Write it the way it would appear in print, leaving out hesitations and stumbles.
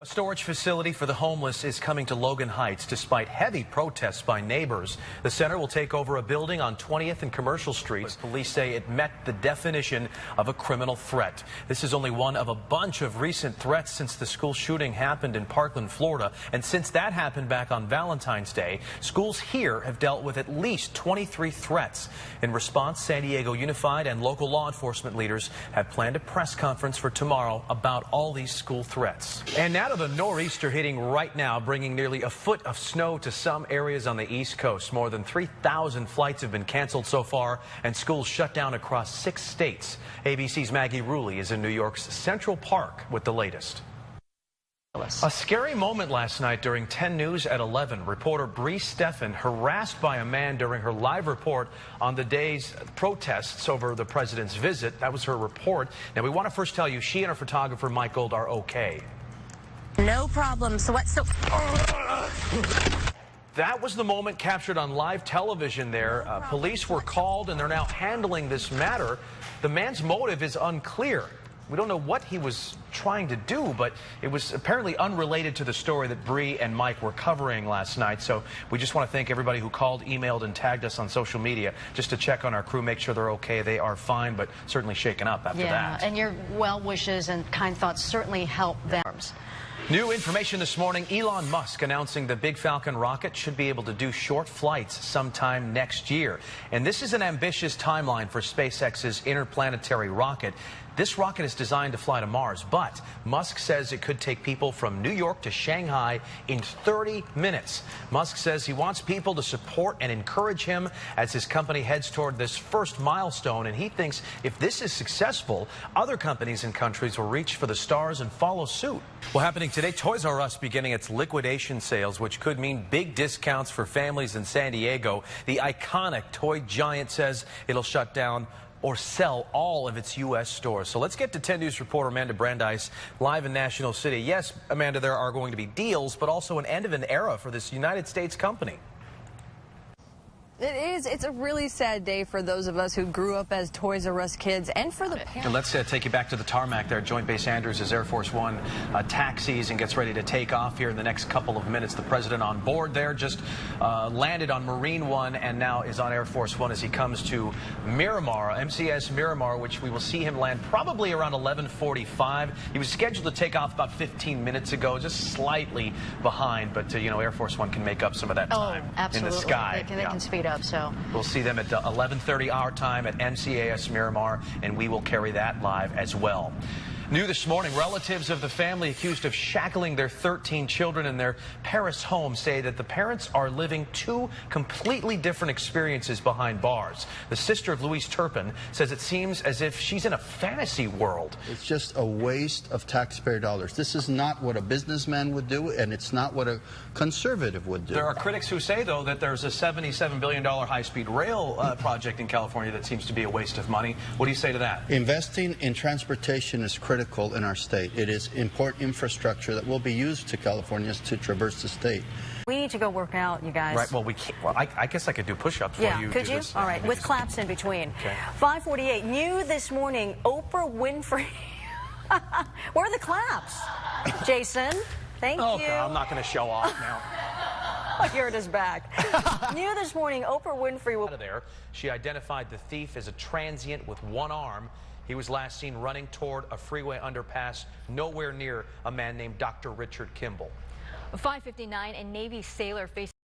A storage facility for the homeless is coming to Logan Heights despite heavy protests by neighbors. The center will take over a building on 20th and Commercial Streets. Police say it met the definition of a criminal threat. This is only one of a bunch of recent threats since the school shooting happened in Parkland, Florida. And since that happened back on Valentine's Day, schools here have dealt with at least 23 threats. In response, San Diego Unified and local law enforcement leaders have planned a press conference for tomorrow about all these school threats. And now to the nor'easter hitting right now, bringing nearly a foot of snow to some areas on the East Coast. More than 3,000 flights have been canceled so far, and schools shut down across 6 states. ABC's Maggie Rulli is in New York's Central Park with the latest. A scary moment last night during 10 News at 11. Reporter Bree Steffen harassed by a man during her live report on the day's protests over the president's visit. That was her report. Now, we want to first tell you she and her photographer Mike Gold are okay. No problem. So what? So that was the moment captured on live television there. Police were called and they're now handling this matter. The man's motive is unclear. We don't know what he was trying to do, but it was apparently unrelated to the story that Bree and Mike were covering last night. So we just want to thank everybody who called, emailed, and tagged us on social media just to check on our crew, make sure they're okay. They are fine, but certainly shaken up after that. Yeah, and your well wishes and kind thoughts certainly help them. New information this morning, Elon Musk announcing the Big Falcon rocket should be able to do short flights sometime next year. And this is an ambitious timeline for SpaceX's interplanetary rocket. This rocket is designed to fly to Mars, but Musk says it could take people from New York to Shanghai in 30 minutes. Musk says he wants people to support and encourage him as his company heads toward this first milestone, and he thinks if this is successful, other companies and countries will reach for the stars and follow suit. Well, happening today, Toys R Us beginning its liquidation sales, which could mean big discounts for families in San Diego. The iconic toy giant says it'll shut down or sell all of its U.S. stores. So let's get to 10 News reporter Amanda Brandeis live in National City. Yes, Amanda, there are going to be deals, but also an end of an era for this United States company. It is. It's a really sad day for those of us who grew up as Toys R Us kids and for the parents. And let's take you back to the tarmac there at Joint Base Andrews as Air Force One taxis and gets ready to take off here in the next couple of minutes. The president on board there just landed on Marine One and now is on Air Force One as he comes to Miramar, MCS Miramar, which we will see him land probably around 11:45. He was scheduled to take off about 15 minutes ago, just slightly behind, but you know, Air Force One can make up some of that time in the sky. They can speed up. So we'll see them at 11:30 our time at MCAS Miramar, and we will carry that live as well. New this morning, relatives of the family accused of shackling their 13 children in their Paris home say that the parents are living 2 completely different experiences behind bars. The sister of Louise Turpin says it seems as if she's in a fantasy world. It's just a waste of taxpayer dollars. This is not what a businessman would do, and it's not what a conservative would do. There are critics who say, though, that there's a $77 billion high-speed rail project in California that seems to be a waste of money. What do you say to that? Investing in transportation is critical in our state. It is important infrastructure that will be used to Californians to traverse the state. we need to go work out, you guys. Right. Well, we can't. Well, I guess I could do push-ups while you could do you? this. All right, with claps in between. Okay. 5:48. New this morning. Oprah Winfrey. Where are the claps, Jason? Thank you. Okay, I'm not going to show off now. Here it is back. New this morning, Oprah Winfrey will... Out of there, she identified the thief as a transient with one arm. He was last seen running toward a freeway underpass nowhere near a man named Dr. Richard Kimball. 5:59, a Navy sailor faced